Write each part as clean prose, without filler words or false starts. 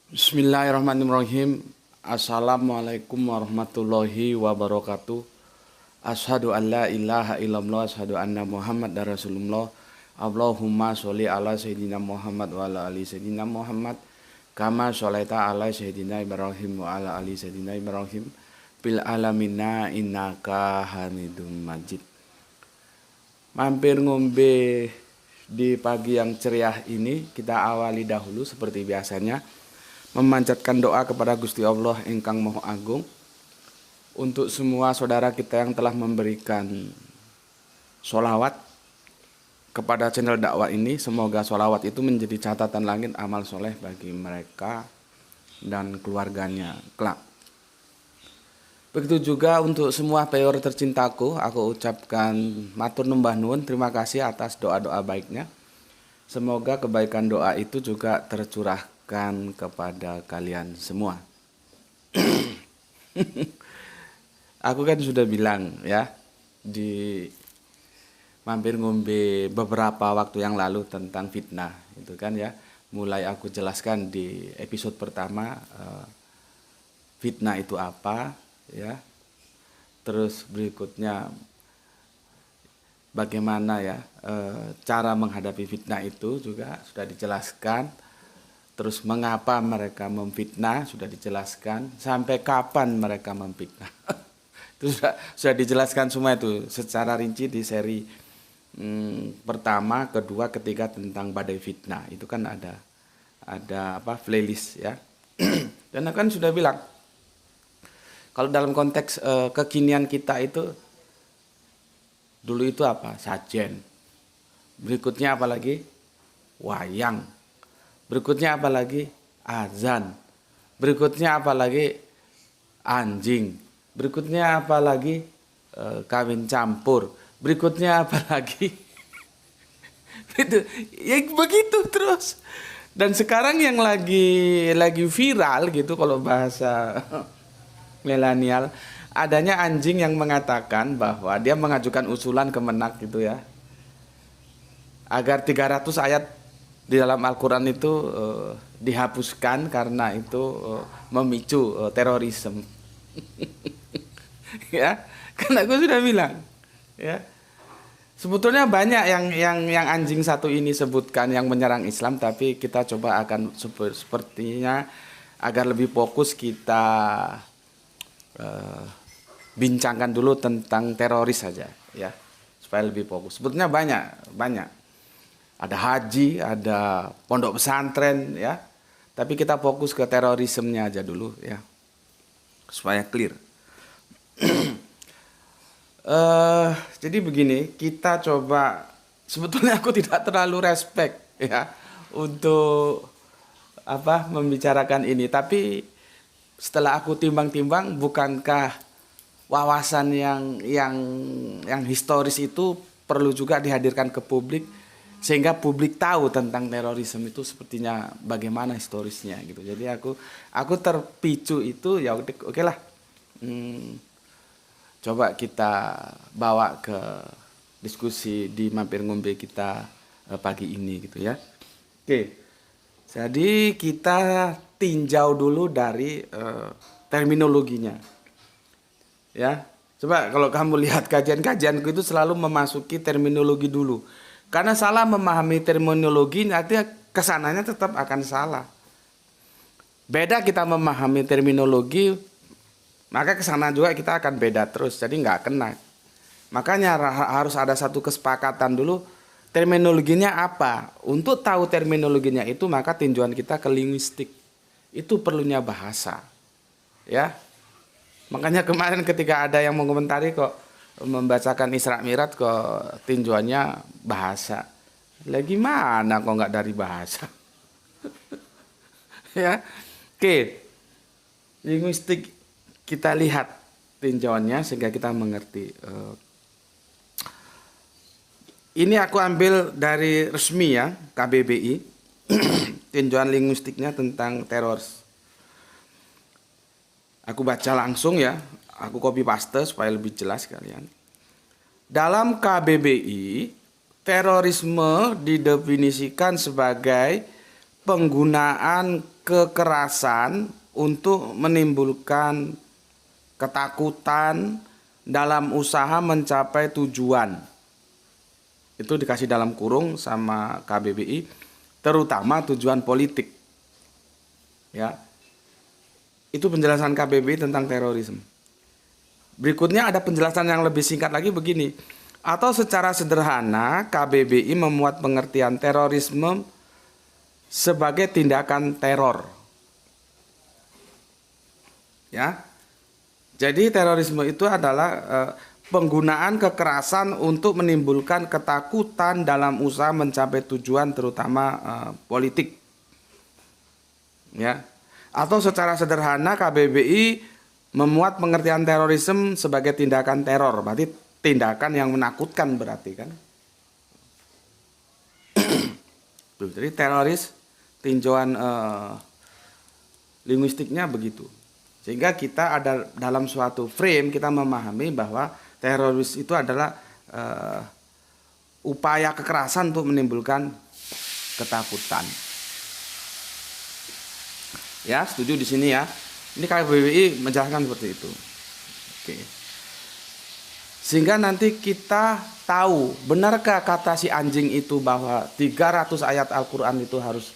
Bismillahirrahmanirrahim. Assalamualaikum warahmatullahi wabarakatuh. Asyhadu an la ilaha illallah, asyhadu anna Muhammad Rasulullah. Allahumma sholli ala sayyidina Muhammad wa ala ali sayyidina Muhammad kama sholaita ala sayyidina Ibrahim wa ala ali sayyidina Ibrahim bil alamina innaka Hamidum Majid. Mampir ngombe di pagi yang ceria ini, kita awali dahulu seperti biasanya memanjatkan doa kepada Gusti Allah Engkang Maha Agung untuk semua saudara kita yang telah memberikan sholawat kepada channel dakwah ini. Semoga sholawat itu menjadi catatan langit amal soleh bagi mereka dan keluarganya kelak. Begitu juga untuk semua peyor tercintaku, aku ucapkan matur numbah nuwun, terima kasih atas doa-doa baiknya. Semoga kebaikan doa itu juga tercurahkan kepada kalian semua. Aku kan sudah bilang ya di mampir ngombe beberapa waktu yang lalu tentang fitnah itu kan ya. Mulai aku jelaskan di episode pertama fitnah itu apa ya. Terus berikutnya bagaimana ya cara menghadapi fitnah itu juga sudah dijelaskan. Terus mengapa mereka memfitnah sudah dijelaskan, sampai kapan mereka memfitnah. Itu sudah dijelaskan semua itu secara rinci di seri pertama, kedua, ketiga tentang badai fitnah. Itu kan ada apa playlist ya. Dan kan sudah bilang kalau dalam konteks kekinian kita itu dulu itu apa? Sajen. Berikutnya apa lagi? Wayang. Berikutnya apa lagi? Azan. Berikutnya apa lagi? Anjing. Berikutnya apa lagi? Kawin campur. Berikutnya apa lagi? Itu ya begitu terus. Dan sekarang yang lagi viral gitu kalau bahasa milenial, adanya anjing yang mengatakan bahwa dia mengajukan usulan ke Menak gitu ya, agar 300 ayat di dalam Al-Quran itu dihapuskan karena itu memicu terorisme. Ya, karena aku sudah bilang ya, sebetulnya banyak yang anjing satu ini sebutkan yang menyerang Islam, tapi kita coba akan sepertinya agar lebih fokus kita bincangkan dulu tentang teroris saja ya, supaya lebih fokus. Sebetulnya banyak. Ada haji, ada pondok pesantren ya. Tapi kita fokus ke terorismenya aja dulu ya, supaya clear. Jadi begini, kita coba, sebetulnya aku tidak terlalu respect ya untuk apa membicarakan ini, tapi setelah aku timbang-timbang, bukankah wawasan yang historis itu perlu juga dihadirkan ke publik, sehingga publik tahu tentang terorisme itu sepertinya bagaimana historisnya gitu. Jadi aku terpicu itu ya, oke lah. Coba kita bawa ke diskusi di mampir ngombe kita pagi ini gitu ya. Oke. Jadi kita tinjau dulu dari terminologinya. Ya. Coba kalau kamu lihat kajian-kajianku itu selalu memasuki terminologi dulu. Karena salah memahami terminologi, nanti kesananya tetap akan salah. Beda kita memahami terminologi, maka kesana juga kita akan beda terus, jadi nggak kena. Makanya harus ada satu kesepakatan dulu, terminologinya apa. Untuk tahu terminologinya itu, maka tinjauan kita ke linguistik. Itu perlunya bahasa. Ya. Makanya kemarin ketika ada yang mengomentari kok membacakan Isra Mi'raj kok tinjauannya bahasa. Lah gimana kok nggak dari bahasa? Ya. Oke. Linguistik kita lihat tinjauannya sehingga kita mengerti. Ini aku ambil dari resmi ya, KBBI. Tinjauan linguistiknya tentang teror. Aku baca langsung ya. Aku copy paste supaya lebih jelas kalian. Dalam KBBI, terorisme didefinisikan sebagai penggunaan kekerasan untuk menimbulkan ketakutan dalam usaha mencapai tujuan. Itu dikasih dalam kurung sama KBBI, terutama tujuan politik. Ya. Itu penjelasan KBBI tentang terorisme. Berikutnya ada penjelasan yang lebih singkat lagi begini. Atau secara sederhana, KBBI memuat pengertian terorisme sebagai tindakan teror. Ya. Jadi terorisme itu adalah penggunaan kekerasan untuk menimbulkan ketakutan dalam usaha mencapai tujuan, terutama politik. Ya. Atau secara sederhana, KBBI memuat pengertian terorisme sebagai tindakan teror, berarti tindakan yang menakutkan berarti kan. Tuh, jadi teroris tinjauan linguistiknya begitu. Sehingga kita ada dalam suatu frame kita memahami bahwa teroris itu adalah upaya kekerasan untuk menimbulkan ketakutan. Ya, setuju di sini ya. Ini KBBI menjelaskan seperti itu. Oke. Sehingga nanti kita tahu, benarkah kata si anjing itu bahwa 300 ayat Al-Quran itu harus,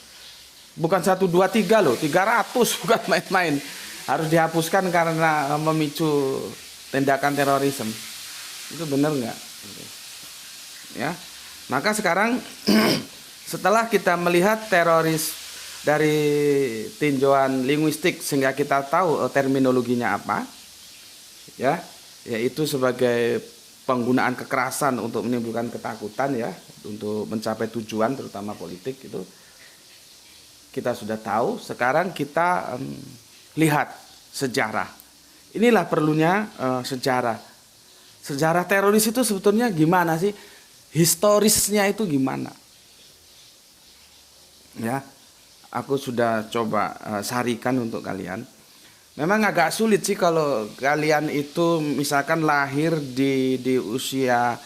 bukan 1, 2, 3 loh, 300 bukan main-main. Harus dihapuskan karena memicu tindakan terorisme. Itu benar nggak? Ya. Maka sekarang setelah kita melihat teroris dari tinjauan linguistik sehingga kita tahu terminologinya apa, ya, yaitu sebagai penggunaan kekerasan untuk menimbulkan ketakutan, ya, untuk mencapai tujuan terutama politik, itu kita sudah tahu. Sekarang kita lihat sejarah. Inilah perlunya sejarah. Sejarah teroris itu sebetulnya gimana sih? Historisnya itu gimana? Ya. Aku sudah coba sarikan untuk kalian. Memang agak sulit sih kalau kalian itu misalkan lahir di usia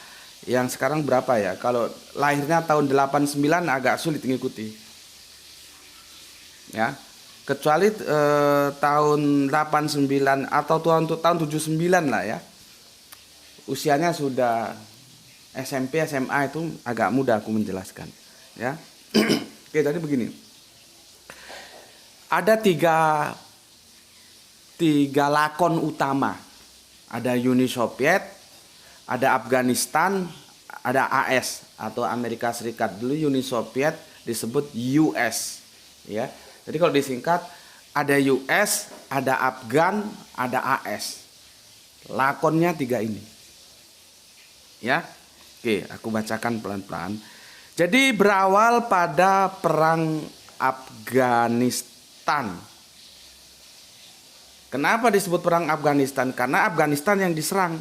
yang sekarang berapa ya? Kalau lahirnya tahun 89 agak sulit mengikuti. Ya. Kecuali tahun 89 atau tahun 79 lah ya. Usianya sudah SMP, SMA itu agak mudah aku menjelaskan, ya. Oke, tadi begini. Ada tiga lakon utama. Ada Uni Soviet, ada Afghanistan, ada AS atau Amerika Serikat. Dulu Uni Soviet disebut US, ya. Jadi kalau disingkat ada US, ada Afgan, ada AS. Lakonnya 3 ini. Ya. Oke, aku bacakan pelan-pelan. Jadi berawal pada perang Afghanistan. Kenapa disebut perang Afghanistan? Karena Afghanistan yang diserang.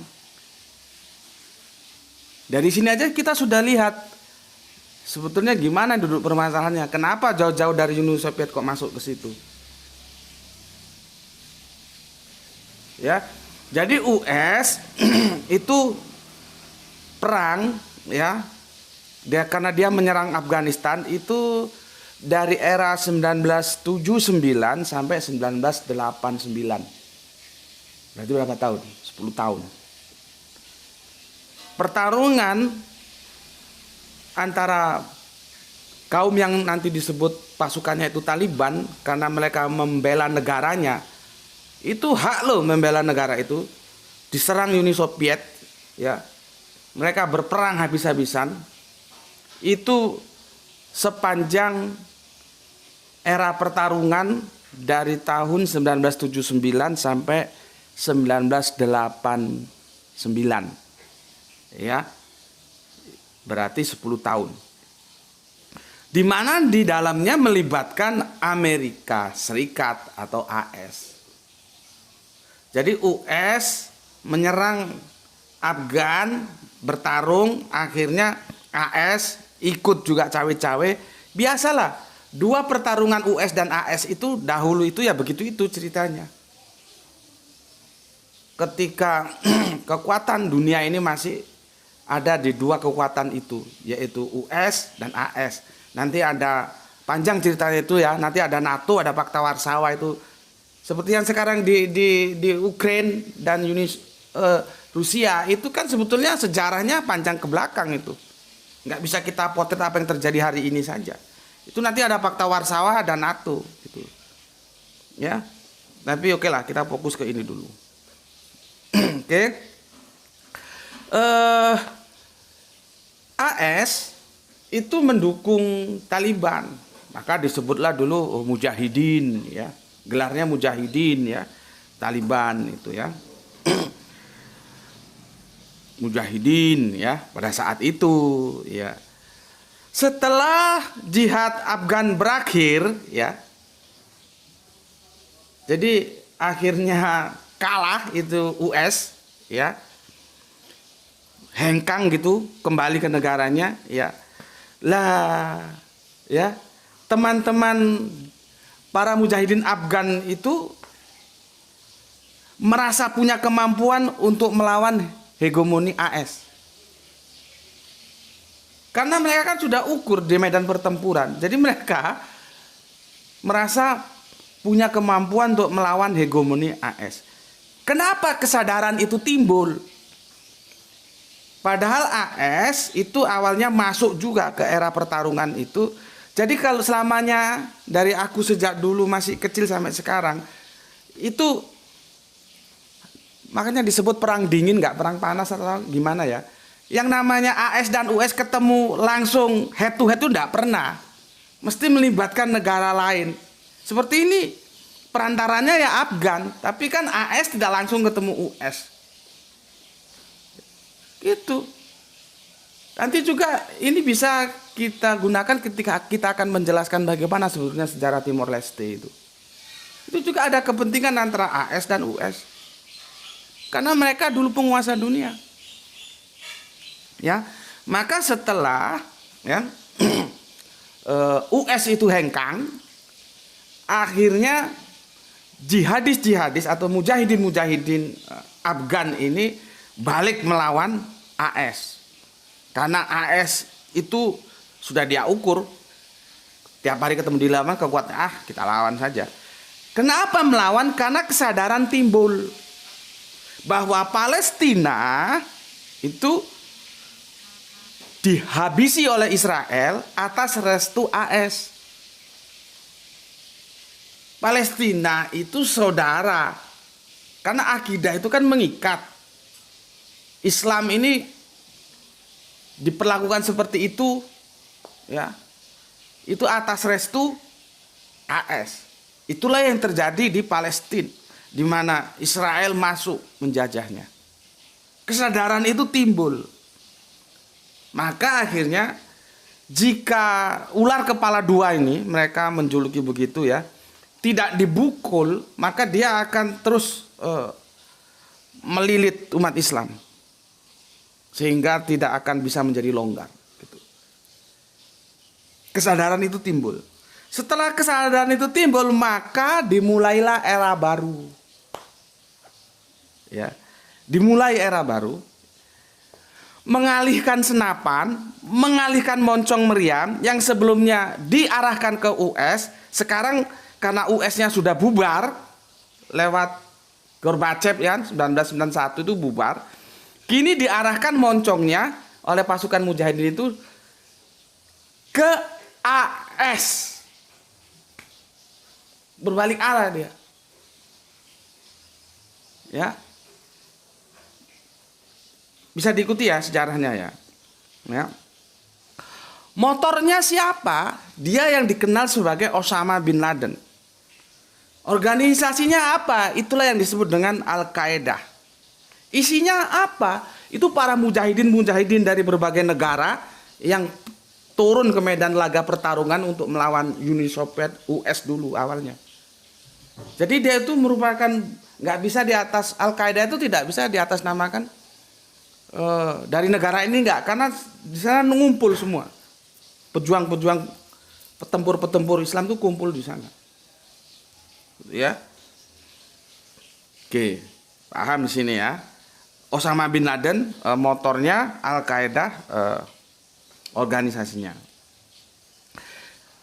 Dari sini aja kita sudah lihat sebetulnya gimana duduk permasalahannya. Kenapa jauh-jauh dari Uni Soviet kok masuk ke situ? Ya. Jadi US itu perang, ya. Karena dia menyerang Afghanistan itu dari era 1979 sampai 1989. Berarti berapa tahun? 10 tahun. Pertarungan antara kaum yang nanti disebut pasukannya itu Taliban karena mereka membela negaranya. Itu hak loh membela negara itu. Diserang Uni Soviet, ya. Mereka berperang habis-habisan. Itu sepanjang era pertarungan dari tahun 1979 sampai 1989. Ya. Berarti 10 tahun. Di mana di dalamnya melibatkan Amerika Serikat atau AS. Jadi US menyerang Afgan, bertarung, akhirnya AS ikut juga cawe-cawe. Biasalah. 2 pertarungan US dan AS itu dahulu itu ya begitu itu ceritanya. Ketika kekuatan dunia ini masih ada di 2 kekuatan itu, yaitu US dan AS. Nanti ada Panjang ceritanya itu ya. Nanti ada NATO, ada Fakta Warsawa itu. Seperti yang sekarang di Ukraina dan Rusia itu kan sebetulnya sejarahnya panjang ke belakang itu. Nggak bisa kita potret apa yang terjadi hari ini saja. Itu nanti ada Fakta Warsawa, ada NATO gitu. Ya. Tapi oke lah, kita fokus ke ini dulu. Oke. AS itu mendukung Taliban. Maka disebutlah dulu Mujahidin ya. Gelarnya Mujahidin ya. Taliban itu ya. Mujahidin ya pada saat itu ya. Setelah jihad Afgan berakhir ya. Jadi akhirnya kalah itu US ya. Hengkang gitu kembali ke negaranya ya. Lah ya, teman-teman para mujahidin Afgan itu merasa punya kemampuan untuk melawan hegemoni AS. Karena mereka kan sudah ukur di medan pertempuran. Jadi mereka merasa punya kemampuan untuk melawan hegemoni AS. Kenapa kesadaran itu timbul? Padahal AS itu awalnya masuk juga ke era pertarungan itu. Jadi kalau selamanya dari aku sejak dulu masih kecil sampai sekarang, itu makanya disebut perang dingin, nggak perang panas atau gimana ya. Yang namanya AS dan US ketemu langsung head to head itu nggak pernah. Mesti melibatkan negara lain. Seperti ini perantaranya ya Afgan, tapi kan AS tidak langsung ketemu US. Gitu. Nanti juga ini bisa kita gunakan ketika kita akan menjelaskan bagaimana sebetulnya sejarah Timor Leste itu. Itu juga ada kepentingan antara AS dan US. Karena mereka dulu penguasa dunia. Ya, maka setelah ya US itu hengkang, akhirnya jihadis atau mujahidin Afgan ini balik melawan AS. Karena AS itu sudah dia ukur, tiap hari ketemu di lapangan kekuatan, kita lawan saja. Kenapa melawan? Karena kesadaran timbul bahwa Palestina itu dihabisi oleh Israel atas restu AS. Palestina itu saudara. Karena akidah itu kan mengikat. Islam ini diperlakukan seperti itu ya. Itu atas restu AS. Itulah yang terjadi di Palestina, di mana Israel masuk menjajahnya. Kesadaran itu timbul. Maka akhirnya jika ular kepala dua ini, mereka menjuluki begitu ya, tidak dibukul, maka dia akan terus melilit umat Islam. Sehingga tidak akan bisa menjadi longgar. Gitu. Kesadaran itu timbul. Setelah kesadaran itu timbul, maka dimulailah era baru. Ya, dimulai era baru. Mengalihkan senapan, mengalihkan moncong meriam yang sebelumnya diarahkan ke US, sekarang karena US-nya sudah bubar lewat Gorbachev ya, 1991 itu bubar. Kini diarahkan moncongnya oleh pasukan mujahidin itu ke AS. Berbalik arah dia. Ya. Bisa diikuti ya sejarahnya ya. Ya. Motornya siapa? Dia yang dikenal sebagai Osama bin Laden. Organisasinya apa? Itulah yang disebut dengan Al-Qaeda. Isinya apa? Itu para mujahidin dari berbagai negara yang turun ke medan laga pertarungan untuk melawan Uni Soviet, US dulu awalnya. Jadi dia itu merupakan, nggak bisa di atas, Al-Qaeda itu tidak bisa di atas namakan dari negara ini, nggak, karena di sana ngumpul semua pejuang-pejuang, petempur-petempur Islam itu kumpul di sana. Ya. Oke, paham di sini ya. Osama bin Laden motornya, Al-Qaeda organisasinya.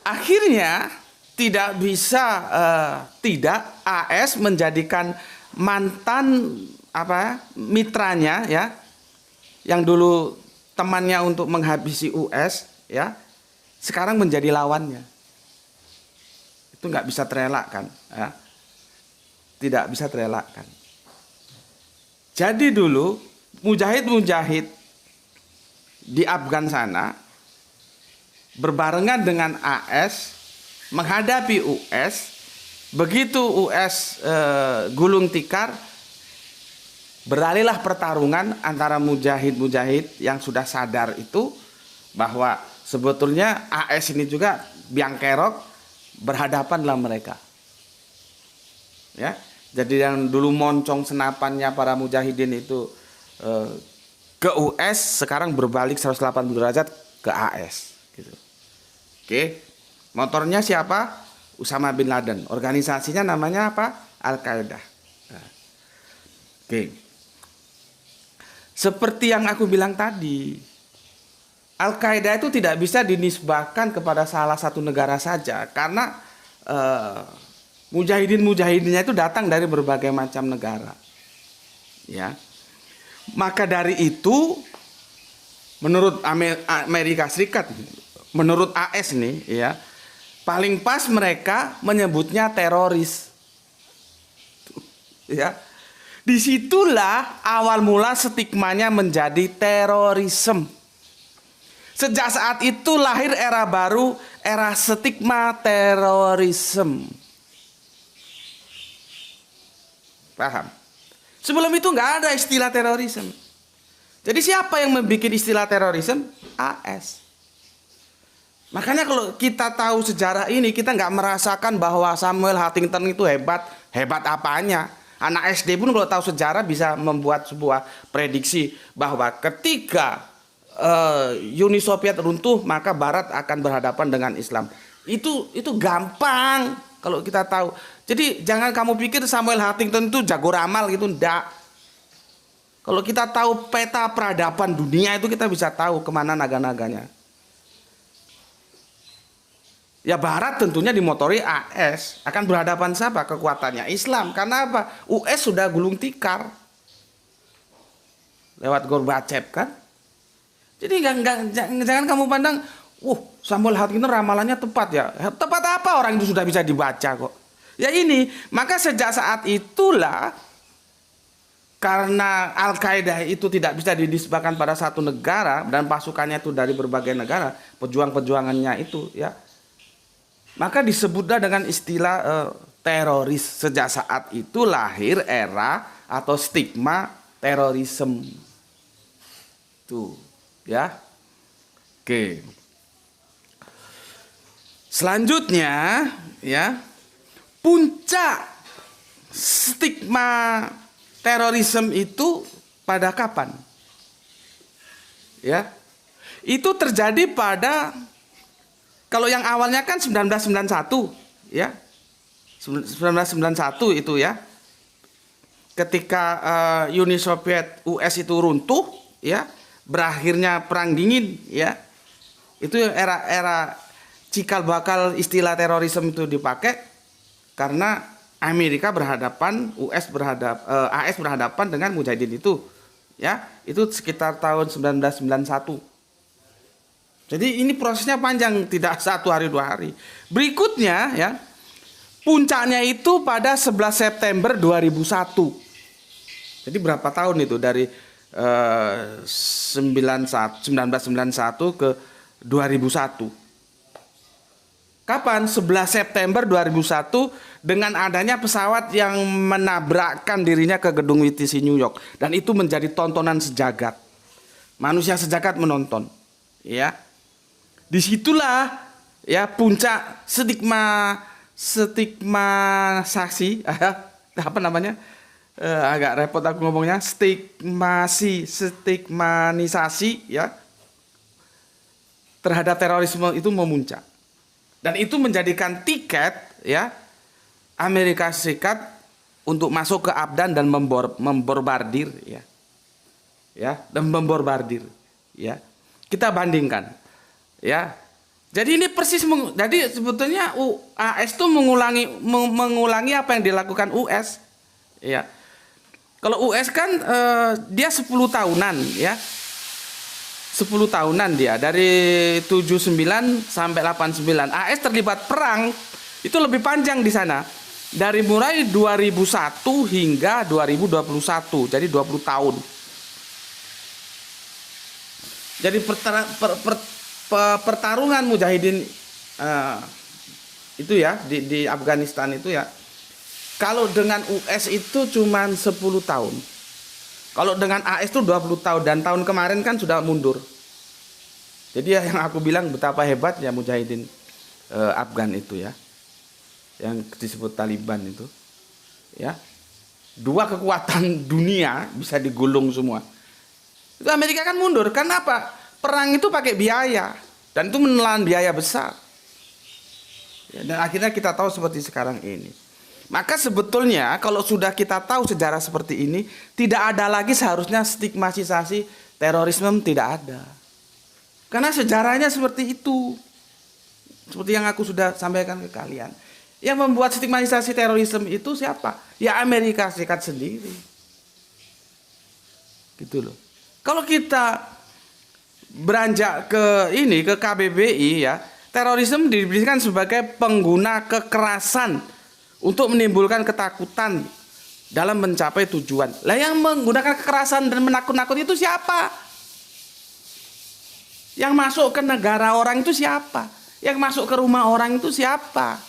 akhirnya tidak bisa tidak AS menjadikan mantan mitranya ya, yang dulu temannya untuk menghabisi US ya, sekarang menjadi lawannya. Itu nggak bisa terelakkan ya. Tidak bisa terelakkan. Jadi dulu mujahid-mujahid di Afgan sana berbarengan dengan AS menghadapi US. Begitu US gulung tikar, beralihlah pertarungan antara mujahid-mujahid yang sudah sadar itu bahwa sebetulnya AS ini juga biang kerok, berhadapanlah mereka. Ya, jadi yang dulu moncong senapannya para mujahidin itu ke US, sekarang berbalik 180 derajat ke AS gitu. Oke. Motornya siapa? Usama bin Laden. Organisasinya namanya apa? Al-Qaeda. Nah. Oke. Seperti yang aku bilang tadi, Al-Qaeda itu tidak bisa dinisbahkan kepada salah satu negara saja, karena mujahidin-mujahidinnya itu datang dari berbagai macam negara. Ya. Maka dari itu, menurut Amerika Serikat, menurut AS nih, ya, paling pas mereka menyebutnya teroris. Ya. Disitulah awal mula stigmanya menjadi terorisme. Sejak saat itu lahir era baru, era stigma terorisme. Paham? Sebelum itu nggak ada istilah terorisme. Jadi siapa yang membuat istilah terorisme? AS. Makanya kalau kita tahu sejarah ini, kita nggak merasakan bahwa Samuel Huntington itu hebat. Hebat apanya? Anak SD pun kalau tahu sejarah bisa membuat sebuah prediksi bahwa ketika Uni Soviet runtuh, maka Barat akan berhadapan dengan Islam. Itu gampang kalau kita tahu. Jadi jangan kamu pikir Samuel Huntington itu jago ramal gitu, enggak. Kalau kita tahu peta peradaban dunia itu, kita bisa tahu kemana naga-naganya. Ya Barat tentunya dimotori AS, akan berhadapan siapa? Kekuatannya Islam. Karena apa? US sudah gulung tikar lewat Gorbachev kan. Jadi jangan kamu pandang, Samuel Huntington ramalannya tepat ya. Tepat apa, orang itu sudah bisa dibaca kok. Ya ini, maka sejak saat itulah, karena Al-Qaeda itu tidak bisa dinisbahkan pada satu negara dan pasukannya itu dari berbagai negara, pejuang-pejuangannya itu ya, maka disebutlah dengan istilah teroris. Sejak saat itu lahir era atau stigma terorisme. Tuh, ya. Oke. Selanjutnya, ya, puncak stigma terorisme itu pada kapan? Ya. Itu terjadi pada, kalau yang awalnya kan 1991, ya. 1991 itu ya. Ketika Uni Soviet US itu runtuh, ya, berakhirnya perang dingin, ya. Itu era cikal bakal istilah terorisme itu dipakai karena Amerika berhadapan, AS berhadapan dengan mujahidin itu, ya. Itu sekitar tahun 1991. Jadi ini prosesnya panjang, tidak 1 hari 2 hari. Berikutnya ya, puncaknya itu pada 11 September 2001. Jadi berapa tahun itu dari 1991 ke 2001. Kapan? 11 September 2001 dengan adanya pesawat yang menabrakkan dirinya ke gedung WTC New York, dan itu menjadi tontonan sejagat. Manusia sejagat menonton, ya. Disitulah ya puncak stigmatisasi, apa namanya, agak repot aku ngomongnya, stigmanisasi ya terhadap terorisme itu memuncak, dan itu menjadikan tiket ya Amerika Serikat untuk masuk ke Afgan dan membombardir ya dan membombardir ya. Kita bandingkan. Ya, Jadi ini persis jadi sebetulnya AS itu mengulangi apa yang dilakukan US. Ya. Kalau US kan dia 10 tahunan ya. 10 tahunan dia dari 79 sampai 89. AS terlibat perang itu lebih panjang di sana. Dari mulai 2001 hingga 2021. Jadi 20 tahun. Jadi pertarungan mujahidin itu ya di Afghanistan itu ya, kalau dengan US itu cuma 10 tahun, kalau dengan AS itu 20 tahun, dan tahun kemarin kan sudah mundur. Jadi ya, yang aku bilang betapa hebatnya mujahidin Afgan itu ya, yang disebut Taliban itu ya, dua kekuatan dunia bisa digulung semua. Itu Amerika kan mundur, kenapa? Perang itu pakai biaya, dan itu menelan biaya besar. Ya, dan akhirnya kita tahu seperti sekarang ini. Maka sebetulnya kalau sudah kita tahu sejarah seperti ini, tidak ada lagi seharusnya stigmatisasi terorisme, tidak ada. Karena sejarahnya seperti itu. Seperti yang aku sudah sampaikan ke kalian. Yang membuat stigmatisasi terorisme itu siapa? Ya Amerika Serikat sendiri. Gitu loh. Kalau kita beranjak ke KBBI ya, terorisme diberikan sebagai pengguna kekerasan untuk menimbulkan ketakutan dalam mencapai tujuan. Lah yang menggunakan kekerasan dan menakut-nakuti itu siapa? Yang masuk ke negara orang itu siapa? Yang masuk ke rumah orang itu siapa?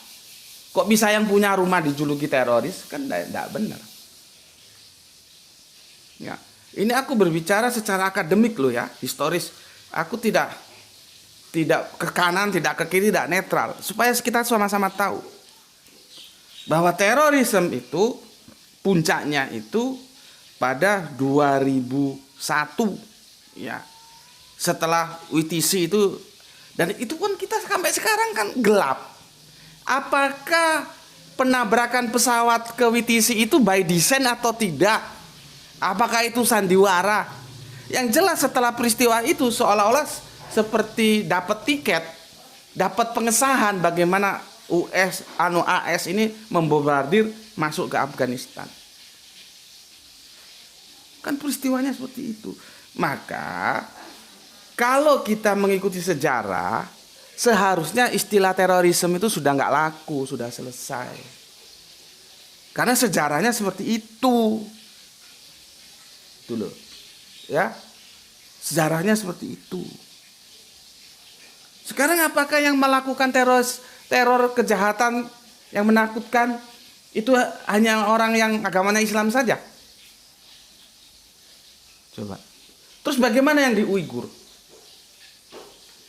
Kok bisa yang punya rumah dijuluki teroris? Kan tidak benar. Ya, ini aku berbicara secara akademik loh ya, historis. Aku tidak ke kanan, tidak ke kiri, tidak netral, supaya kita sama-sama tahu bahwa terorisme itu puncaknya itu pada 2001 ya, setelah WTC itu, dan itu pun kita sampai sekarang kan gelap. Apakah penabrakan pesawat ke WTC itu by design atau tidak? Apakah itu sandiwara? Yang jelas setelah peristiwa itu seolah-olah seperti dapat tiket, dapat pengesahan bagaimana AS ini membombardir masuk ke Afghanistan. Kan peristiwanya seperti itu. Maka kalau kita mengikuti sejarah, seharusnya istilah terorisme itu sudah nggak laku, sudah selesai. Karena sejarahnya seperti itu. Itu loh. Ya, sejarahnya seperti itu. Sekarang apakah yang melakukan teror kejahatan yang menakutkan itu hanya orang yang agamanya Islam saja? Coba. Terus bagaimana yang di Uighur?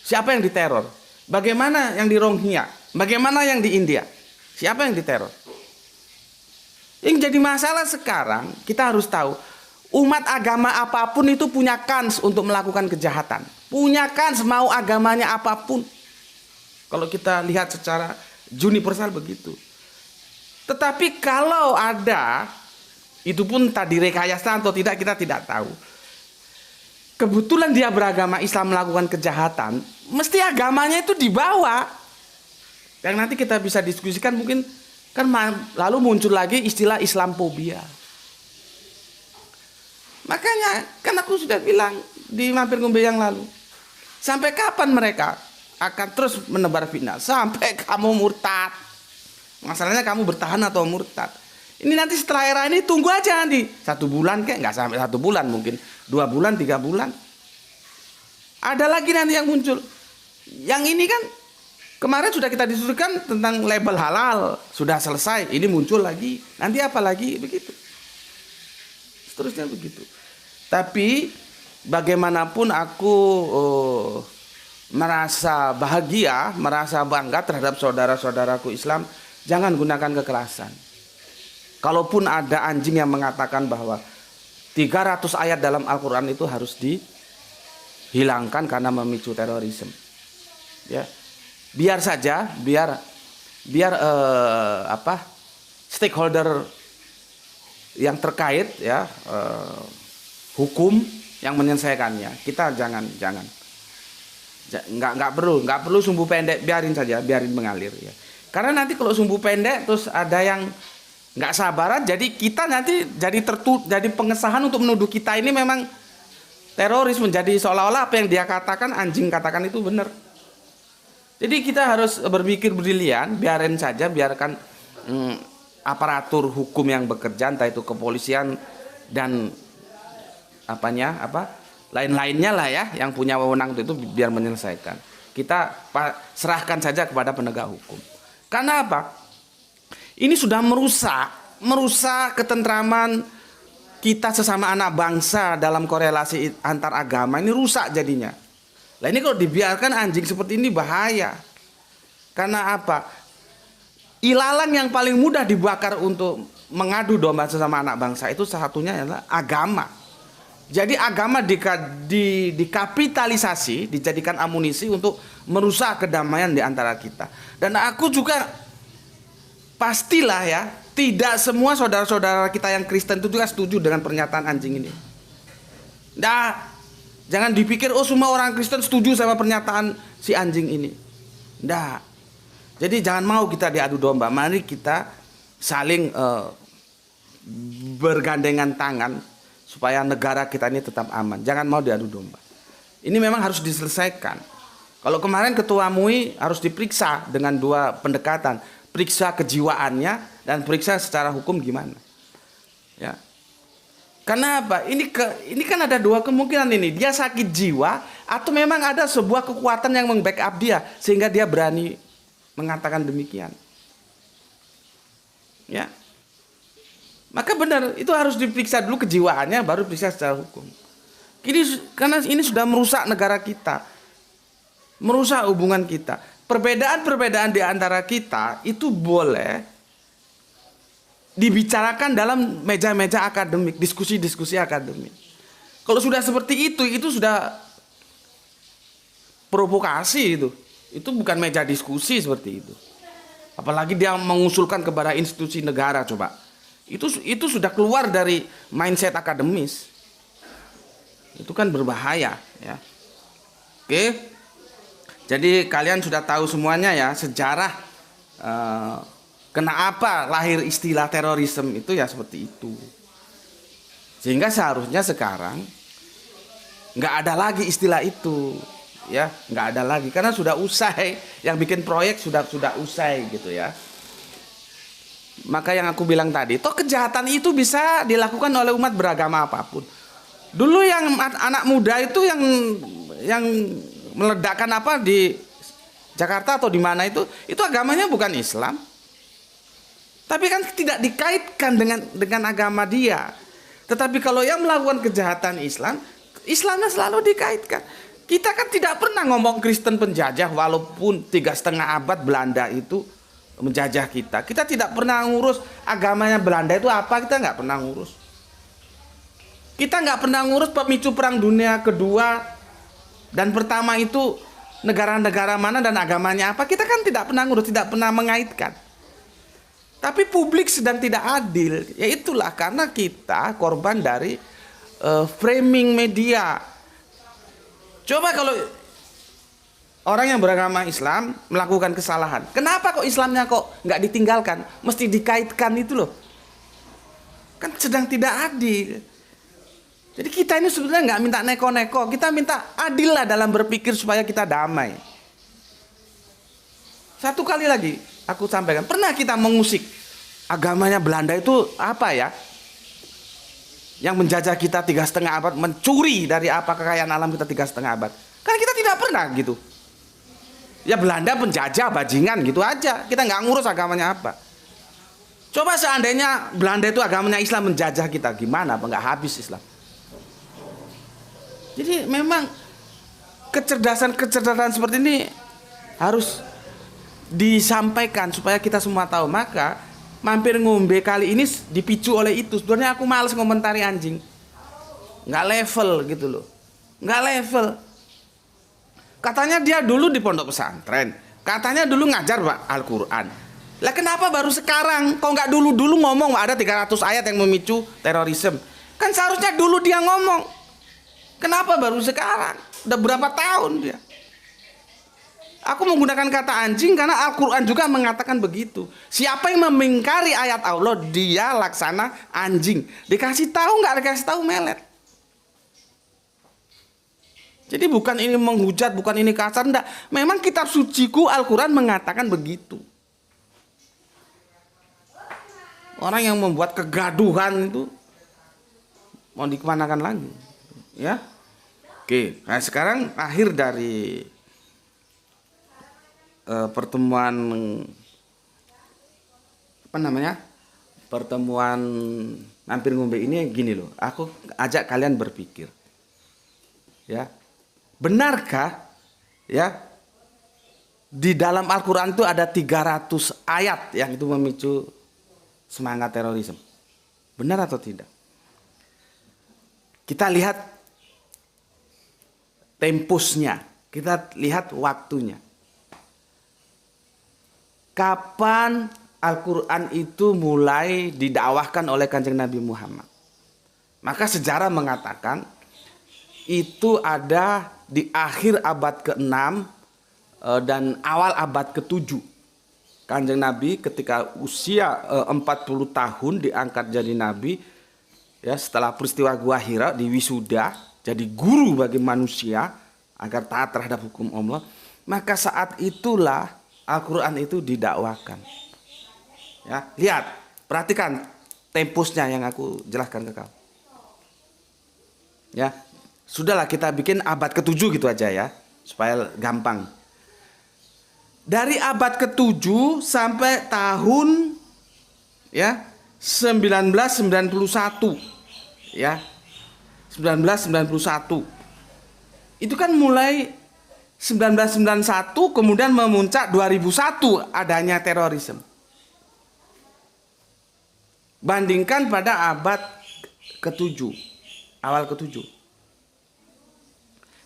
Siapa yang diteror? Bagaimana yang di Rohingya? Bagaimana yang di India? Siapa yang diteror? Yang jadi masalah sekarang, kita harus tahu, umat agama apapun itu punya kans untuk melakukan kejahatan. Punya kans mau agamanya apapun. Kalau kita lihat secara universal begitu. Tetapi kalau ada, itu pun tadi rekayasa atau tidak kita tidak tahu. Kebetulan dia beragama Islam melakukan kejahatan, mesti agamanya itu dibawa. Yang nanti kita bisa diskusikan mungkin kan, lalu muncul lagi istilah Islamophobia. Makanya kan aku sudah bilang di mampir ngombe yang lalu, sampai kapan mereka akan terus menebar fitnah? Sampai kamu murtad. Masalahnya kamu bertahan atau murtad. Ini nanti setelah era ini tunggu aja nanti 1 bulan kayak, nggak sampai 1 bulan, mungkin 2 bulan 3 bulan. Ada lagi nanti yang muncul. Yang ini kan kemarin sudah kita diskusikan tentang label halal, sudah selesai. Ini muncul lagi. Nanti apa lagi begitu. Seterusnya begitu. Tapi bagaimanapun aku merasa bahagia, merasa bangga terhadap saudara-saudaraku Islam. Jangan gunakan kekerasan. Kalaupun ada anjing yang mengatakan bahwa 300 ayat dalam Al-Quran itu harus dihilangkan karena memicu terorisme, ya biar saja, biar stakeholder yang terkait ya hukum yang menyelesaikannya. Kita jangan Nggak perlu sumbu pendek, biarin saja, biarin mengalir ya. Karena nanti kalau sumbu pendek terus ada yang nggak sabaran, jadi kita nanti jadi pengesahan untuk menuduh kita ini memang teroris, menjadi seolah-olah apa yang dia katakan, anjing katakan itu benar. Jadi kita harus berpikir brilian, biarkan aparatur hukum yang bekerja, entah itu kepolisian dan lain-lainnya lah ya, yang punya wewenang itu biar menyelesaikan. Kita serahkan saja kepada penegak hukum. Karena apa? Ini sudah merusak ketentraman kita sesama anak bangsa dalam korelasi antar agama. Ini rusak jadinya. Nah ini kalau dibiarkan anjing seperti ini bahaya. Karena apa? Ilalang yang paling mudah dibakar untuk mengadu domba sesama anak bangsa itu salah satunya adalah agama. Jadi agama dikapitalisasi, dijadikan amunisi untuk merusak kedamaian di antara kita. Dan aku juga pastilah ya, tidak semua saudara-saudara kita yang Kristen itu juga setuju dengan pernyataan anjing ini. Nah, jangan dipikir semua orang Kristen setuju sama pernyataan si anjing ini. Nah, jadi jangan mau kita diadu domba. Mari kita saling bergandengan tangan supaya negara kita ini tetap aman. Jangan mau diadu domba. Ini memang harus diselesaikan. Kalau kemarin Ketua MUI harus diperiksa dengan dua pendekatan, periksa kejiwaannya dan periksa secara hukum gimana. Ya. Karena apa? Ini kan ada dua kemungkinan ini. Dia sakit jiwa atau memang ada sebuah kekuatan yang membackup dia sehingga dia berani mengatakan demikian. Ya. Maka benar, itu harus diperiksa dulu kejiwaannya, baru periksa secara hukum. Karena ini sudah merusak negara kita, merusak hubungan kita. Perbedaan-perbedaan di antara kita itu boleh dibicarakan dalam meja-meja akademik, diskusi-diskusi akademik. Kalau sudah seperti itu sudah provokasi itu. Itu bukan meja diskusi seperti itu. Apalagi dia mengusulkan kepada institusi negara, coba. Itu sudah keluar dari mindset akademis. Itu kan berbahaya ya. Oke. Jadi kalian sudah tahu semuanya ya sejarah kenapa lahir istilah terorisme itu ya seperti itu. Sehingga seharusnya sekarang nggak ada lagi istilah itu ya, nggak ada lagi karena sudah usai, yang bikin proyek sudah usai gitu ya. Maka yang aku bilang tadi, toh kejahatan itu bisa dilakukan oleh umat beragama apapun. Dulu yang anak muda itu yang meledakkan apa di Jakarta atau di mana itu agamanya bukan Islam. Tapi kan tidak dikaitkan dengan agama dia. Tetapi kalau yang melakukan kejahatan Islamnya selalu dikaitkan. Kita kan tidak pernah ngomong Kristen penjajah, walaupun 3,5 abad Belanda itu menjajah kita. Kita tidak pernah ngurus agamanya Belanda itu apa, kita nggak pernah ngurus. Kita nggak pernah ngurus pemicu perang dunia kedua dan pertama itu negara-negara mana dan agamanya apa. Kita kan tidak pernah ngurus, tidak pernah mengaitkan. Tapi publik sedang tidak adil. Ya itulah karena kita korban dari framing media. Coba kalau orang yang beragama Islam melakukan kesalahan, kenapa kok Islamnya kok nggak ditinggalkan? Mesti dikaitkan itu loh. Kan sedang tidak adil. Jadi kita ini sebenarnya nggak minta neko-neko, kita minta adil lah dalam berpikir supaya kita damai. Satu kali lagi aku sampaikan, pernah kita mengusik agamanya Belanda itu apa ya? Yang menjajah kita 3,5 abad, mencuri dari apa kekayaan alam kita 3,5 abad. Karena kita tidak pernah gitu. Ya Belanda penjajah, bajingan gitu aja. Kita nggak ngurus agamanya apa. Coba seandainya Belanda itu agamanya Islam menjajah kita, gimana? Apa nggak habis Islam? Jadi memang kecerdasan seperti ini harus disampaikan supaya kita semua tahu. Maka mampir ngombe kali ini dipicu oleh itu. Sebenarnya aku males ngomentari anjing. Nggak level gitu loh. Nggak level. Katanya dia dulu di pondok pesantren. Katanya dulu ngajar Al-Quran. Lah kenapa baru sekarang? Kok nggak dulu ngomong ada 300 ayat yang memicu terorisme? Kan seharusnya dulu dia ngomong. Kenapa baru sekarang? Udah berapa tahun dia? Aku menggunakan kata anjing karena Al-Quran juga mengatakan begitu. Siapa yang mengingkari ayat Allah, dia laksana anjing. Dikasih tahu nggak dikasih tahu melet. Jadi bukan ini menghujat, bukan ini kasar, enggak. Memang kitab suciku Al-Quran mengatakan begitu. Orang yang membuat kegaduhan itu mau dikemanakan lagi, ya? Oke, nah sekarang akhir dari pertemuan pertemuan mampir ngombe ini gini loh. Aku ajak kalian berpikir, ya, benarkah ya di dalam Al-Quran itu ada 300 ayat yang itu memicu semangat terorisme? Benar atau tidak? Kita lihat tempusnya, kita lihat waktunya. Kapan Al-Quran itu mulai didakwahkan oleh Kanjeng Nabi Muhammad? Maka sejarah mengatakan itu ada di akhir abad ke-6 dan awal abad ke-7. Kanjeng Nabi ketika usia 40 tahun diangkat jadi nabi, ya, setelah peristiwa Gua Hira diwisuda jadi guru bagi manusia agar taat terhadap hukum Allah. Maka saat itulah Al-Quran itu didakwakan. Ya, lihat, perhatikan tempusnya yang aku jelaskan ke kamu. Ya, sudahlah kita bikin abad ke-7 gitu aja ya, supaya gampang. Dari abad ke-7 sampai tahun ya 1991 ya. 1991. Itu kan mulai 1991 kemudian memuncak 2001 adanya terorisme. Bandingkan pada abad ke-7, awal ke-7.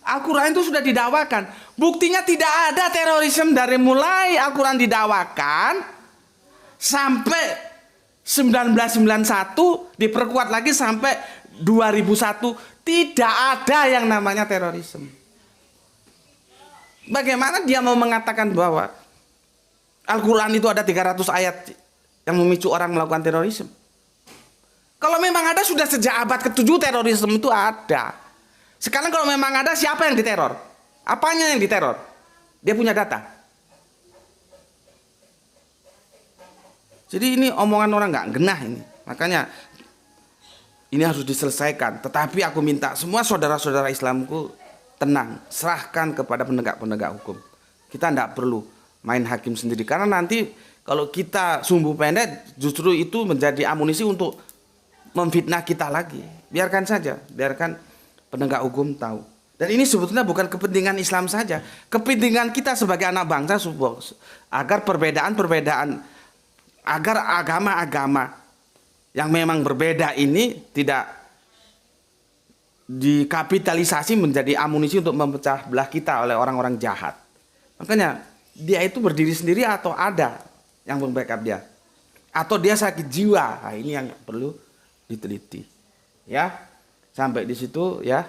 Al-Quran itu sudah didakwakan. Buktinya tidak ada terorisme dari mulai Al-Quran didakwakan sampai 1991 diperkuat lagi sampai 2001. Tidak ada yang namanya terorisme. Bagaimana dia mau mengatakan bahwa Al-Quran itu ada 300 ayat yang memicu orang melakukan terorisme? Kalau memang ada sudah sejak abad ke-7 terorisme itu ada. Sekarang kalau memang ada, siapa yang diteror? Apanya yang diteror? Dia punya data. Jadi ini omongan orang nggak genah ini. Makanya ini harus diselesaikan. Tetapi aku minta semua saudara-saudara Islamku tenang, serahkan kepada penegak-penegak hukum. Kita tidak perlu main hakim sendiri. Karena nanti kalau kita sumbu pendek, justru itu menjadi amunisi untuk memfitnah kita lagi. Biarkan saja, biarkan penegak hukum tahu. Dan ini sebetulnya bukan kepentingan Islam saja, kepentingan kita sebagai anak bangsa agar perbedaan-perbedaan, agar agama-agama yang memang berbeda ini tidak dikapitalisasi menjadi amunisi untuk memecah belah kita oleh orang-orang jahat. Makanya dia itu berdiri sendiri atau ada yang membackup dia, atau dia sakit jiwa. Nah, ini yang perlu diteliti. Ya, sampai di situ ya.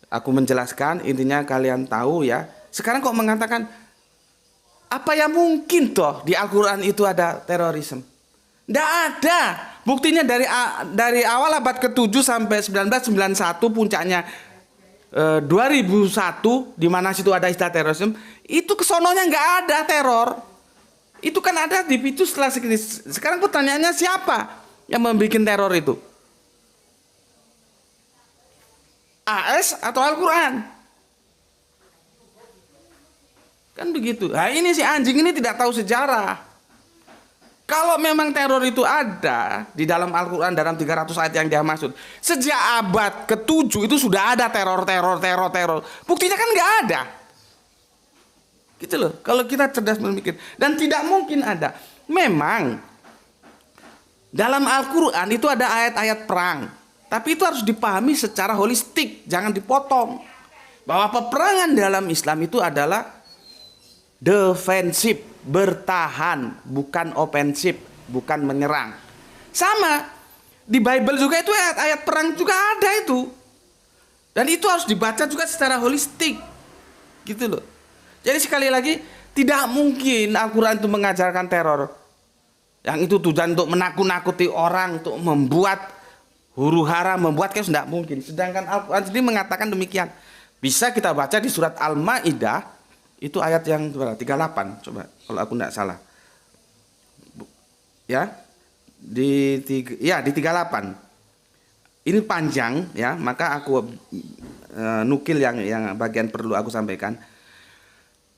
Aku menjelaskan, intinya kalian tahu ya. Sekarang kok mengatakan apa yang mungkin toh di Al-Quran itu ada terorisme? Tidak ada. Buktinya dari awal abad ke-7 sampai 1991 puncaknya 2001 di mana situ ada istilah terorisme, itu kesononya nggak ada teror. Itu kan ada di pitu setelah segini. Sekarang pertanyaannya siapa yang membuat teror itu? AS atau Al-Quran? Kan begitu. Nah ini si anjing ini tidak tahu sejarah. Kalau memang teror itu ada di dalam Al-Quran dalam 300 ayat yang dia maksud, sejak abad ke-7 itu sudah ada teror. Buktinya kan nggak ada. Gitu loh. Kalau kita cerdas berpikir, dan tidak mungkin ada. Memang dalam Al-Quran itu ada ayat-ayat perang. Tapi itu harus dipahami secara holistik, jangan dipotong. Bahwa peperangan dalam Islam itu adalah defensif, bertahan, bukan ofensif, bukan menyerang. Sama, di Bible juga itu ayat-ayat perang juga ada itu. Dan itu harus dibaca juga secara holistik. Gitu loh. Jadi sekali lagi, tidak mungkin Al-Quran itu mengajarkan teror. Yang itu tujuan untuk menakut-nakuti orang, untuk membuat huru-hara, membuat chaos, tidak mungkin. Sedangkan Al-Quran sendiri mengatakan demikian. Bisa kita baca di surat Al-Ma'idah, itu ayat yang 38, coba kalau aku tidak salah. Ya, di 38. Ini panjang ya, maka aku nukil yang bagian perlu aku sampaikan.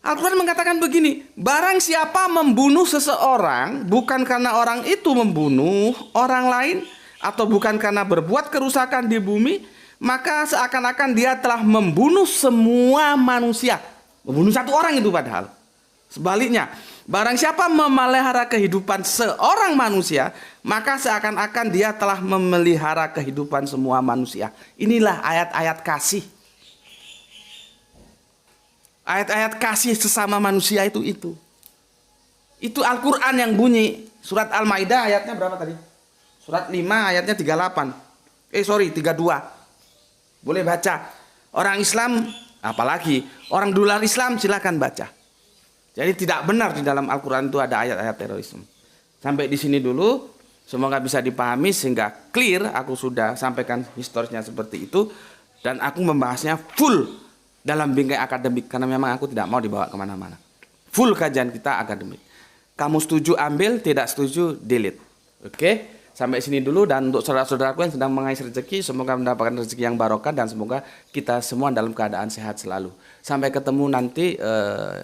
Al-Quran mengatakan begini, barang siapa membunuh seseorang bukan karena orang itu membunuh orang lain atau bukan karena berbuat kerusakan di bumi, maka seakan-akan dia telah membunuh semua manusia. Membunuh satu orang itu padahal. Sebaliknya, barang siapa memelihara kehidupan seorang manusia, maka seakan-akan dia telah memelihara kehidupan semua manusia. Inilah ayat-ayat kasih. Ayat-ayat kasih sesama manusia itu. Itu Al-Quran yang bunyi. Surat Al-Maidah ayatnya berapa tadi? Surat 5 ayatnya 38. 32. Boleh baca. Orang Islam, apalagi orang luar Islam, silakan baca. Jadi tidak benar di dalam Al-Quran itu ada ayat-ayat terorisme. Sampai di sini dulu. Semoga bisa dipahami sehingga clear. Aku sudah sampaikan historisnya seperti itu. Dan aku membahasnya full dalam bingkai akademik, karena memang aku tidak mau dibawa kemana-mana. Full kajian kita akademik. Kamu setuju ambil, tidak setuju delete. Oke, sampai sini dulu. Dan untuk saudara-saudaraku yang sedang mengais rezeki, semoga mendapatkan rezeki yang barokah dan semoga kita semua dalam keadaan sehat selalu. Sampai ketemu nanti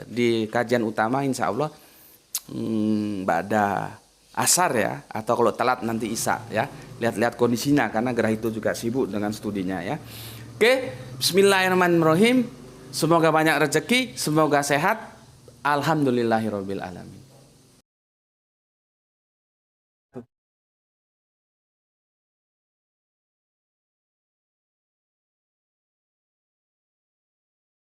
di kajian utama, insya Allah ba'da asar ya, atau kalau telat nanti isya ya. Lihat-lihat kondisinya karena Gerah itu juga sibuk dengan studinya ya. Oke, bismillahirrahmanirrahim. Semoga banyak rezeki, semoga sehat. Alhamdulillahirabbil alamin.